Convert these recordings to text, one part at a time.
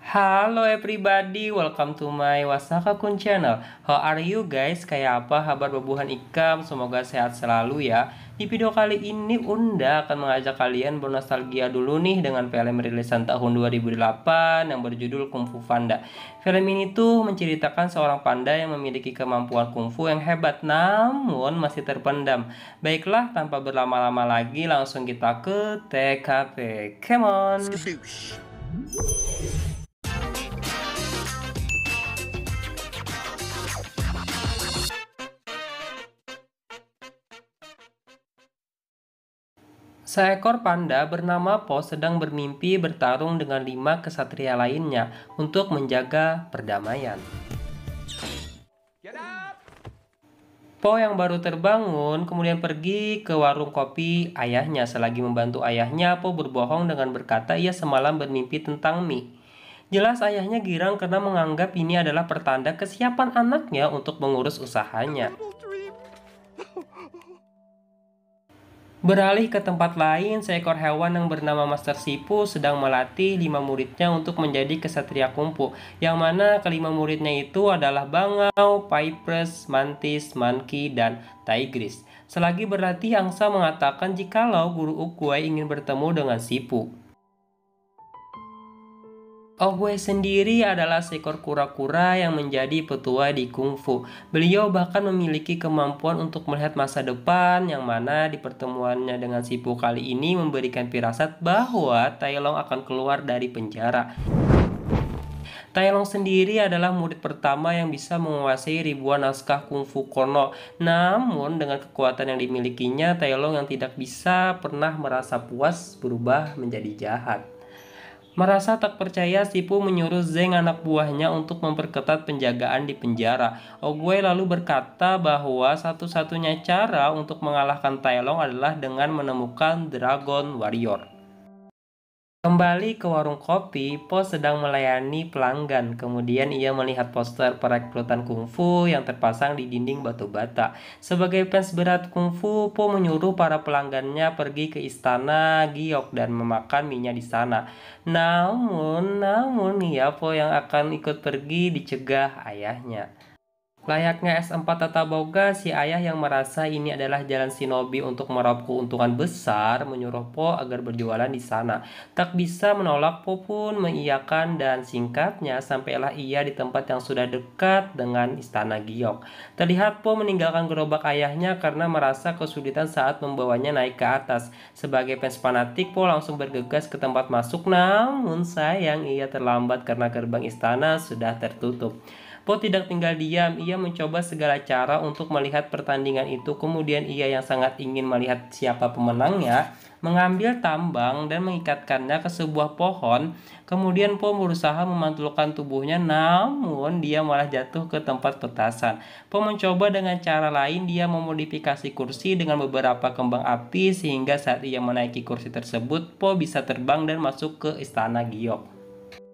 Halo everybody, welcome to my Wasaka-kun channel. How are you guys? Kayak apa kabar bebuhan ikam? Semoga sehat selalu ya. Di video kali ini Unda akan mengajak kalian bernostalgia dulu nih dengan film rilisan tahun 2008 yang berjudul Kung Fu Panda. Film ini tuh menceritakan seorang panda yang memiliki kemampuan kungfu yang hebat namun masih terpendam. Baiklah, tanpa berlama-lama lagi langsung kita ke TKP. Come on! Seekor panda bernama Po sedang bermimpi bertarung dengan 5 kesatria lainnya untuk menjaga perdamaian. Po yang baru terbangun kemudian pergi ke warung kopi ayahnya. Selagi membantu ayahnya, Po berbohong dengan berkata ia semalam bermimpi tentang mie. Jelas ayahnya girang karena menganggap ini adalah pertanda kesiapan anaknya untuk mengurus usahanya. Beralih ke tempat lain, seekor hewan yang bernama Master Sipu sedang melatih 5 muridnya untuk menjadi kesatria kungfu, yang mana kelima muridnya itu adalah Bangau, Pipers, Mantis, Monkey, dan Tigris. Selagi berlatih, angsa mengatakan jikalau guru Oogway ingin bertemu dengan Sipu. Oogway sendiri adalah seekor kura-kura yang menjadi petua di kungfu. Beliau bahkan memiliki kemampuan untuk melihat masa depan, yang mana di pertemuannya dengan Sipu kali ini memberikan firasat bahwa Tai Long akan keluar dari penjara. Tai Long sendiri adalah murid pertama yang bisa menguasai ribuan naskah kungfu kuno. Namun dengan kekuatan yang dimilikinya, Tai Long yang tidak bisa pernah merasa puas berubah menjadi jahat. Merasa tak percaya, Sipu menyuruh Zeng anak buahnya untuk memperketat penjagaan di penjara. Oogway lalu berkata bahwa satu-satunya cara untuk mengalahkan Tai Long adalah dengan menemukan Dragon Warrior. Kembali ke warung kopi, Po sedang melayani pelanggan. Kemudian ia melihat poster perekrutan kungfu yang terpasang di dinding batu bata. Sebagai fans berat kungfu, Po menyuruh para pelanggannya pergi ke istana Giok dan memakan mie-nya di sana. Namun ya Po yang akan ikut pergi dicegah ayahnya. Layaknya S4 Tata Boga, si ayah yang merasa ini adalah jalan shinobi untuk meraup keuntungan besar, menyuruh Po agar berjualan di sana. Tak bisa menolak, Po pun mengiyakan dan singkatnya sampailah ia di tempat yang sudah dekat dengan istana Giok. Terlihat Po meninggalkan gerobak ayahnya karena merasa kesulitan saat membawanya naik ke atas. Sebagai fans fanatik, Po langsung bergegas ke tempat masuk, namun sayang ia terlambat karena gerbang istana sudah tertutup. Po tidak tinggal diam, ia mencoba segala cara untuk melihat pertandingan itu. Kemudian ia yang sangat ingin melihat siapa pemenangnya, mengambil tambang dan mengikatkannya ke sebuah pohon. Kemudian Po berusaha memantulkan tubuhnya, namun dia malah jatuh ke tempat petasan. Po mencoba dengan cara lain, dia memodifikasi kursi dengan beberapa kembang api sehingga saat ia menaiki kursi tersebut, Po bisa terbang dan masuk ke istana Giok.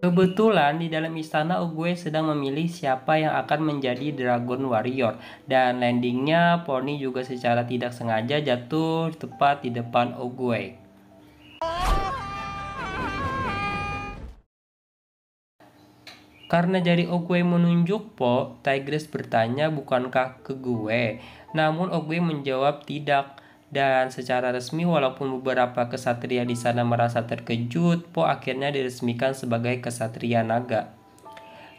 Kebetulan di dalam istana Oogway sedang memilih siapa yang akan menjadi Dragon Warrior, dan landingnya Pony juga secara tidak sengaja jatuh tepat di depan Oogway. Karena jari Oogway menunjuk Po, Tigris bertanya bukankah ke gue? Namun Oogway menjawab tidak. Dan secara resmi walaupun beberapa kesatria di sana merasa terkejut, Po akhirnya diresmikan sebagai kesatria naga.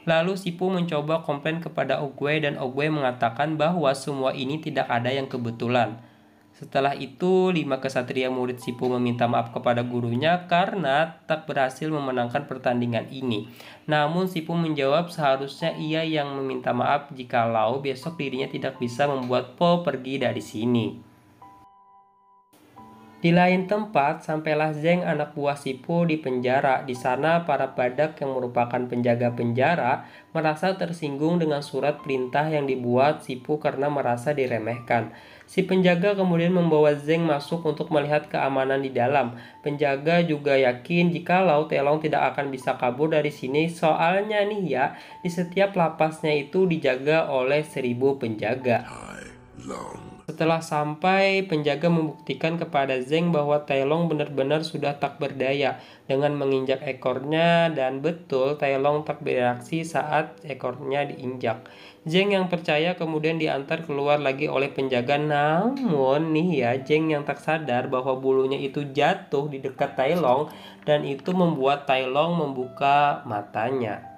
Lalu Sipu mencoba komplain kepada Oogway dan Oogway mengatakan bahwa semua ini tidak ada yang kebetulan. Setelah itu, 5 kesatria murid Sipu meminta maaf kepada gurunya karena tak berhasil memenangkan pertandingan ini. Namun Sipu menjawab seharusnya ia yang meminta maaf jikalau besok dirinya tidak bisa membuat Po pergi dari sini. Di lain tempat, sampailah Zeng anak buah Sipu di penjara. Di sana, para badak yang merupakan penjaga penjara merasa tersinggung dengan surat perintah yang dibuat Sipu karena merasa diremehkan. Si penjaga kemudian membawa Zeng masuk untuk melihat keamanan di dalam. Penjaga juga yakin jikalau Tai Long tidak akan bisa kabur dari sini, soalnya nih ya, di setiap lapasnya itu dijaga oleh 1000 penjaga. Long Setelah sampai, penjaga membuktikan kepada Zeng bahwa Tai Long benar-benar sudah tak berdaya dengan menginjak ekornya, dan betul Tai Long tak bereaksi saat ekornya diinjak. Zeng yang percaya kemudian diantar keluar lagi oleh penjaga, namun nih ya, Zeng yang tak sadar bahwa bulunya itu jatuh di dekat Tai Long dan itu membuat Tai Long membuka matanya.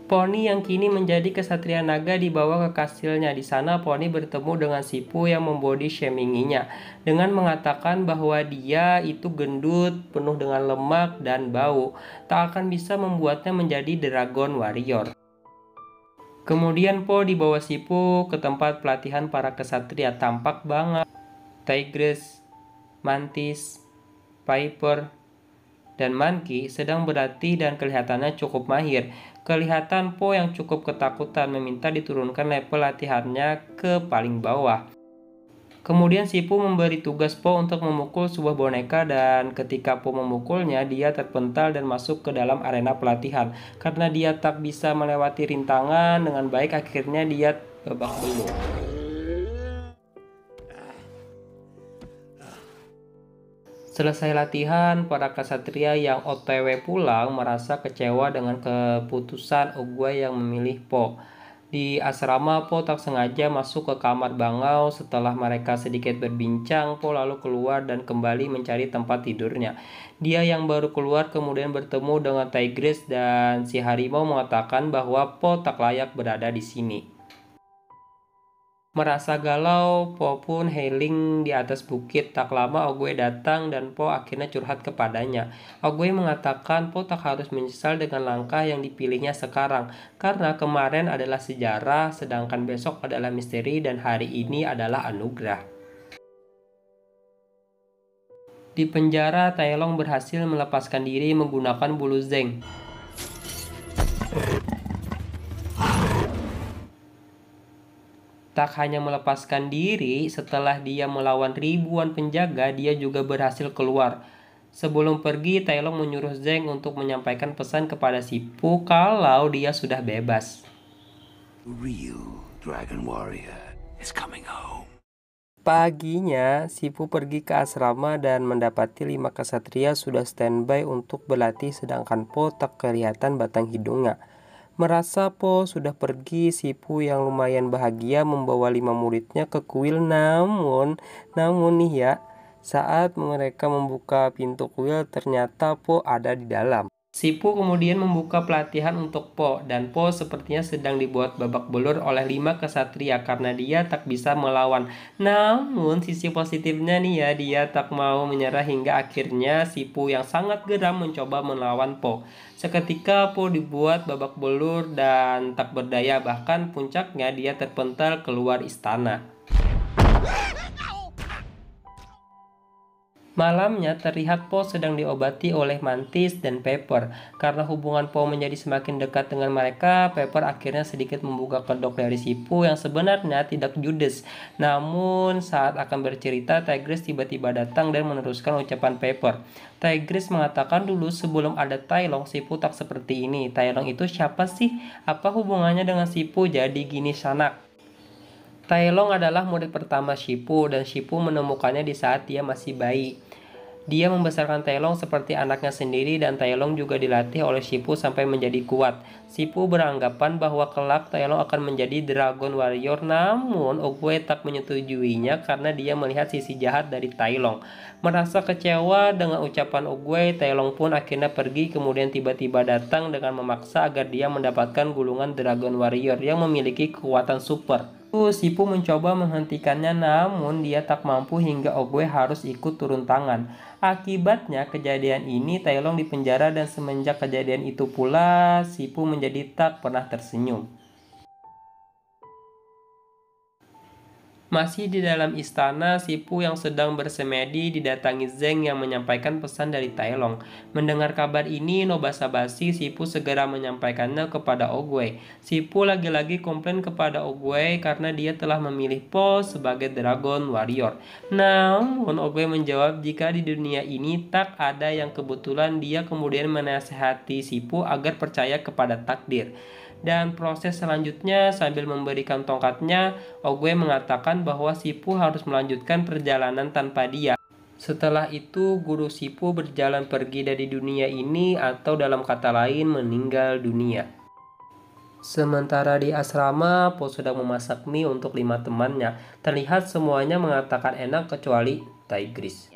Poni yang kini menjadi kesatria naga dibawa ke kastilnya. Di sana Poni bertemu dengan Sipu yang membody shaminginya dengan mengatakan bahwa dia itu gendut, penuh dengan lemak dan bau, tak akan bisa membuatnya menjadi Dragon Warrior. Kemudian Po dibawa Sipu ke tempat pelatihan para kesatria. Tampak banget Tigress, Mantis, Piper, dan Monkey sedang berlatih dan kelihatannya cukup mahir. Kelihatan Po yang cukup ketakutan meminta diturunkan level latihannya ke paling bawah. Kemudian Sipu memberi tugas Po untuk memukul sebuah boneka, dan ketika Po memukulnya, dia terpental dan masuk ke dalam arena pelatihan. Karena dia tak bisa melewati rintangan dengan baik, akhirnya dia babak belur. Selesai latihan, para kesatria yang OTW pulang merasa kecewa dengan keputusan Oogway yang memilih Po. Di asrama, Po tak sengaja masuk ke kamar bangau. Setelah mereka sedikit berbincang, Po lalu keluar dan kembali mencari tempat tidurnya. Dia yang baru keluar kemudian bertemu dengan Tigress, dan si harimau mengatakan bahwa Po tak layak berada di sini. Merasa galau, Po pun healing di atas bukit. Tak lama Oogway datang dan Po akhirnya curhat kepadanya. Oogway mengatakan Po tak harus menyesal dengan langkah yang dipilihnya sekarang, karena kemarin adalah sejarah, sedangkan besok adalah misteri, dan hari ini adalah anugerah. Di penjara, Tai Long berhasil melepaskan diri menggunakan bulu Zeng. Tak hanya melepaskan diri, setelah dia melawan ribuan penjaga, dia juga berhasil keluar. Sebelum pergi, Tai Long menyuruh Zeng untuk menyampaikan pesan kepada Sipu kalau dia sudah bebas. Real Dragon Warrior is coming home. Paginya, Sipu pergi ke asrama dan mendapati 5 kesatria sudah standby untuk berlatih, sedangkan Po tak kelihatan batang hidungnya. Merasa Po sudah pergi, Sipu yang lumayan bahagia membawa 5 muridnya ke kuil. Namun nih ya, saat mereka membuka pintu kuil, ternyata Po ada di dalam. Sipu kemudian membuka pelatihan untuk Po, dan Po sepertinya sedang dibuat babak belur oleh 5 kesatria karena dia tak bisa melawan. Namun sisi positifnya nih ya, dia tak mau menyerah hingga akhirnya Sipu yang sangat geram mencoba melawan Po. Seketika Po dibuat babak belur dan tak berdaya, bahkan puncaknya dia terpental keluar istana. Malamnya terlihat Po sedang diobati oleh Mantis dan Pepper. Karena hubungan Po menjadi semakin dekat dengan mereka, Pepper akhirnya sedikit membuka kedok dari Sipu yang sebenarnya tidak judes. Namun saat akan bercerita, Tigress tiba-tiba datang dan meneruskan ucapan Pepper. Tigress mengatakan dulu sebelum ada Tai Long, Sipu tak seperti ini. Tai Long itu siapa sih? Apa hubungannya dengan Sipu jadi gini sanak? Tai Long adalah murid pertama Sipu, dan Sipu menemukannya di saat dia masih bayi. Dia membesarkan Tai Long seperti anaknya sendiri, dan Tai Long juga dilatih oleh Sipu sampai menjadi kuat. Sipu beranggapan bahwa kelak Tai Long akan menjadi Dragon Warrior, namun Oogway tak menyetujuinya karena dia melihat sisi jahat dari Tai Long. Merasa kecewa dengan ucapan Oogway, Tai Long pun akhirnya pergi, kemudian tiba-tiba datang dengan memaksa agar dia mendapatkan gulungan Dragon Warrior yang memiliki kekuatan super. Sipu mencoba menghentikannya, namun dia tak mampu hingga Oogway harus ikut turun tangan. Akibatnya kejadian ini Tai Long dipenjara, dan semenjak kejadian itu pula Sipu menjadi tak pernah tersenyum. Masih di dalam istana, Sipu yang sedang bersemedi didatangi Zeng yang menyampaikan pesan dari Tai Long. Mendengar kabar ini, no basa-basi Sipu segera menyampaikannya kepada Oogway. Sipu lagi-lagi komplain kepada Oogway karena dia telah memilih Po sebagai Dragon Warrior. Namun Oogway menjawab jika di dunia ini tak ada yang kebetulan. Dia kemudian menasehati Sipu agar percaya kepada takdir. Dan proses selanjutnya sambil memberikan tongkatnya, Oogway mengatakan bahwa Sipu harus melanjutkan perjalanan tanpa dia. Setelah itu, guru Sipu berjalan pergi dari dunia ini atau dalam kata lain meninggal dunia. Sementara di asrama, Po sedang memasak mie untuk 5 temannya. Terlihat semuanya mengatakan enak kecuali Tigris.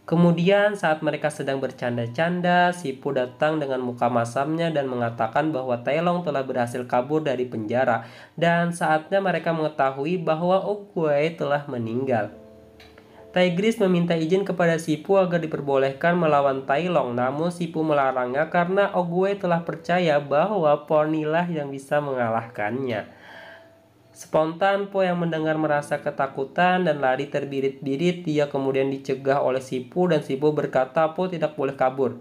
Kemudian saat mereka sedang bercanda-canda, Sipu datang dengan muka masamnya dan mengatakan bahwa Tai Long telah berhasil kabur dari penjara. Dan saatnya mereka mengetahui bahwa Oogway telah meninggal. Tigris meminta izin kepada Sipu agar diperbolehkan melawan Tai Long, namun Sipu melarangnya karena Oogway telah percaya bahwa Ponilah yang bisa mengalahkannya. Spontan, Po yang mendengar merasa ketakutan dan lari terbirit-birit. Dia kemudian dicegah oleh Sipu dan Sipu berkata Po tidak boleh kabur.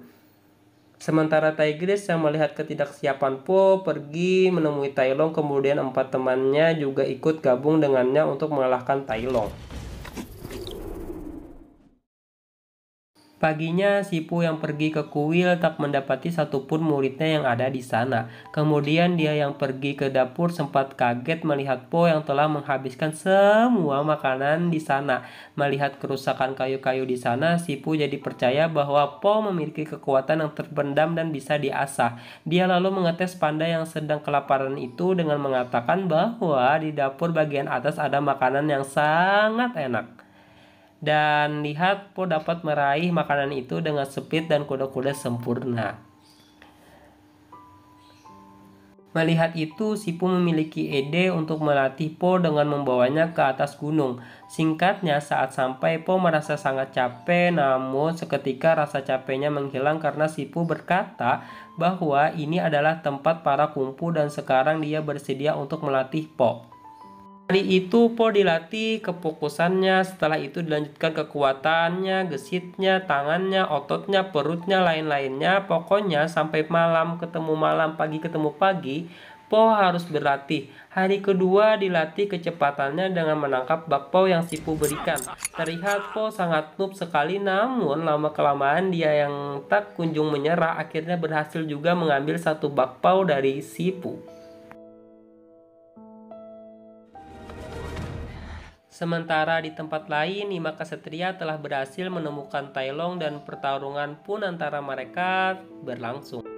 Sementara Tigris yang melihat ketidaksiapan Po pergi menemui Tai Long, kemudian 4 temannya juga ikut gabung dengannya untuk mengalahkan Tai Long. Paginya, Sipu yang pergi ke kuil tak mendapati satupun muridnya yang ada di sana. Kemudian dia yang pergi ke dapur sempat kaget melihat Po yang telah menghabiskan semua makanan di sana. Melihat kerusakan kayu-kayu di sana, Sipu jadi percaya bahwa Po memiliki kekuatan yang terpendam dan bisa diasah. Dia lalu mengetes panda yang sedang kelaparan itu dengan mengatakan bahwa di dapur bagian atas ada makanan yang sangat enak. Dan lihat, Po dapat meraih makanan itu dengan speed dan kuda-kuda sempurna. Melihat itu, Sipu memiliki ide untuk melatih Po dengan membawanya ke atas gunung. Singkatnya, saat sampai, Po merasa sangat capek, namun seketika rasa capeknya menghilang karena Sipu berkata bahwa ini adalah tempat para kungfu dan sekarang dia bersedia untuk melatih Po. Hari itu Po dilatih kefokusannya, setelah itu dilanjutkan kekuatannya, gesitnya, tangannya, ototnya, perutnya, lain-lainnya. Pokoknya sampai malam ketemu malam, pagi ketemu pagi, Po harus berlatih. Hari kedua dilatih kecepatannya dengan menangkap bakpao yang Sipu berikan. Terlihat Po sangat noob sekali, namun lama-kelamaan dia yang tak kunjung menyerah akhirnya berhasil juga mengambil 1 bakpao dari Sipu. Sementara di tempat lain, 5 kesatria telah berhasil menemukan Tai Long dan pertarungan pun antara mereka berlangsung.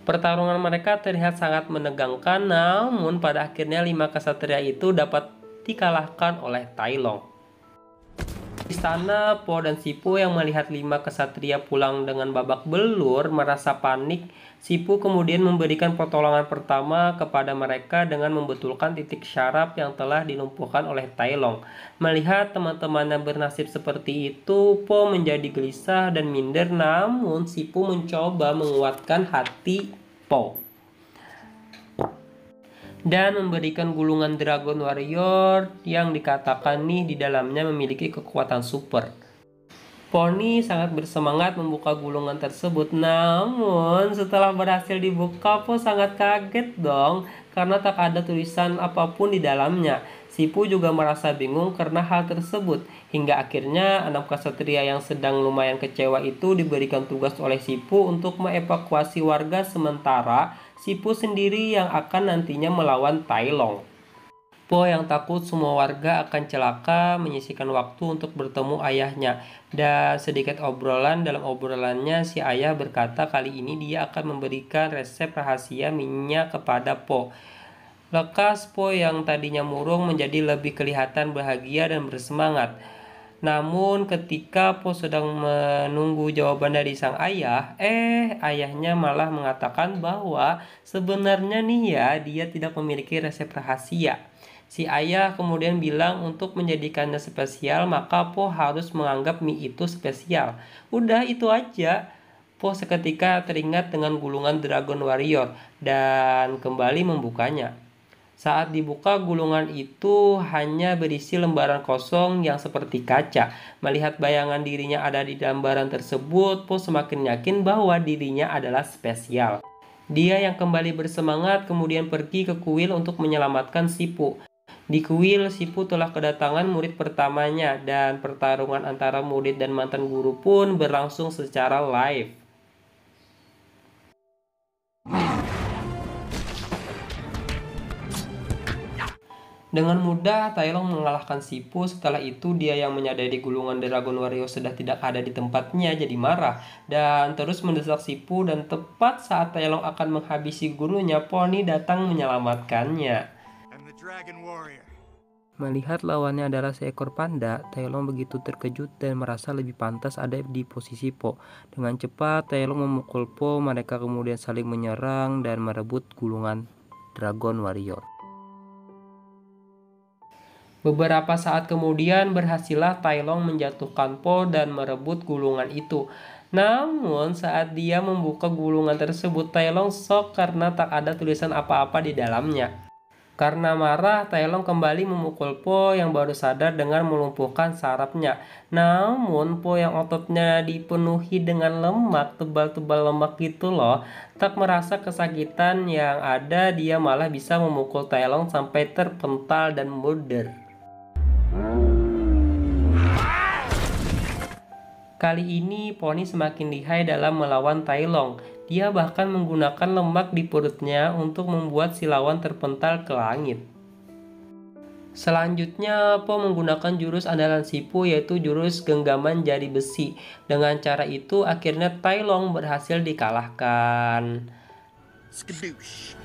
Pertarungan mereka terlihat sangat menegangkan, namun pada akhirnya 5 kesatria itu dapat dikalahkan oleh Tai Long. Di sana, Po dan Sipu yang melihat 5 kesatria pulang dengan babak belur merasa panik. Sipu kemudian memberikan pertolongan pertama kepada mereka dengan membetulkan titik syaraf yang telah dilumpuhkan oleh Tai Long. Melihat teman-temannya bernasib seperti itu, Po menjadi gelisah dan minder, namun Sipu mencoba menguatkan hati Po dan memberikan gulungan Dragon Warrior yang dikatakan nih di dalamnya memiliki kekuatan super. Poni sangat bersemangat membuka gulungan tersebut, namun setelah berhasil dibuka, Po sangat kaget dong karena tak ada tulisan apapun di dalamnya. Sipu juga merasa bingung karena hal tersebut, hingga akhirnya 6 kesatria yang sedang lumayan kecewa itu diberikan tugas oleh Sipu untuk mengevakuasi warga sementara Sipu sendiri yang akan nantinya melawan Tai Long. Po yang takut semua warga akan celaka menyisihkan waktu untuk bertemu ayahnya. Dan sedikit obrolan, dalam obrolannya si ayah berkata kali ini dia akan memberikan resep rahasia minyak kepada Po. Lekas Po yang tadinya murung menjadi lebih kelihatan bahagia dan bersemangat. Namun ketika Po sedang menunggu jawaban dari sang ayah, ayahnya malah mengatakan bahwa sebenarnya nih ya dia tidak memiliki resep rahasia. Si ayah kemudian bilang untuk menjadikannya spesial maka Po harus menganggap mie itu spesial. Udah itu aja. Po seketika teringat dengan gulungan Dragon Warrior dan kembali membukanya. Saat dibuka, gulungan itu hanya berisi lembaran kosong yang seperti kaca. Melihat bayangan dirinya ada di lembaran tersebut, Po semakin yakin bahwa dirinya adalah spesial. Dia yang kembali bersemangat kemudian pergi ke kuil untuk menyelamatkan Sipu. Di kuil, Sipu telah kedatangan murid pertamanya dan pertarungan antara murid dan mantan guru pun berlangsung secara live. Dengan mudah, Tai Long mengalahkan Sipu. Setelah itu, dia yang menyadari gulungan Dragon Warrior sudah tidak ada di tempatnya jadi marah dan terus mendesak Sipu, dan tepat saat Tai Long akan menghabisi gurunya, Pony datang menyelamatkannya. Melihat lawannya adalah seekor panda, Tai Long begitu terkejut dan merasa lebih pantas ada di posisi Po. Dengan cepat, Tai Long memukul Po, mereka kemudian saling menyerang dan merebut gulungan Dragon Warrior. Beberapa saat kemudian berhasillah Tai Long menjatuhkan Po dan merebut gulungan itu. Namun saat dia membuka gulungan tersebut, Tai Long shock karena tak ada tulisan apa-apa di dalamnya. Karena marah, Tai Long kembali memukul Po yang baru sadar dengan melumpuhkan sarafnya. Namun Po yang ototnya dipenuhi dengan lemak, tebal-tebal lemak gitu loh, tak merasa kesakitan yang ada, dia malah bisa memukul Tai Long sampai terpental dan mundur. Kali ini Pony semakin lihai dalam melawan Tai Long. Dia bahkan menggunakan lemak di perutnya untuk membuat si lawan terpental ke langit. Selanjutnya, Po menggunakan jurus andalan Sipu, yaitu jurus genggaman jari besi. Dengan cara itu, akhirnya Tai Long berhasil dikalahkan. Skadoosh.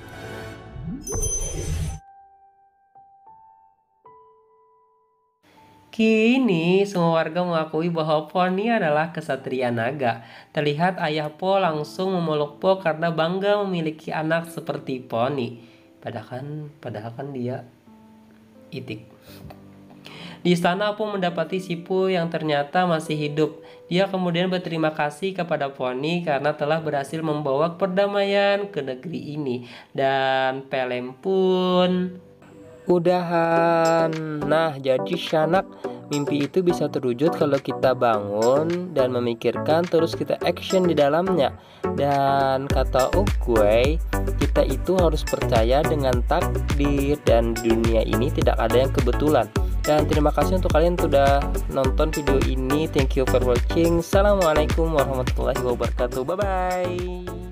Kini, semua warga mengakui bahwa Pony adalah kesatria naga. Terlihat ayah Po langsung memeluk Po karena bangga memiliki anak seperti Pony. Padahal kan dia itik. Di istana, Po mendapati Sipu yang ternyata masih hidup. Dia kemudian berterima kasih kepada Pony karena telah berhasil membawa perdamaian ke negeri ini. Dan film pun udahan. Nah, jadi Syanak, mimpi itu bisa terwujud kalau kita bangun dan memikirkan terus kita action di dalamnya. Dan kata Oogway, kita itu harus percaya dengan takdir dan di dunia ini tidak ada yang kebetulan. Dan terima kasih untuk kalian sudah nonton video ini. Thank you for watching. Assalamualaikum warahmatullahi wabarakatuh. Bye bye.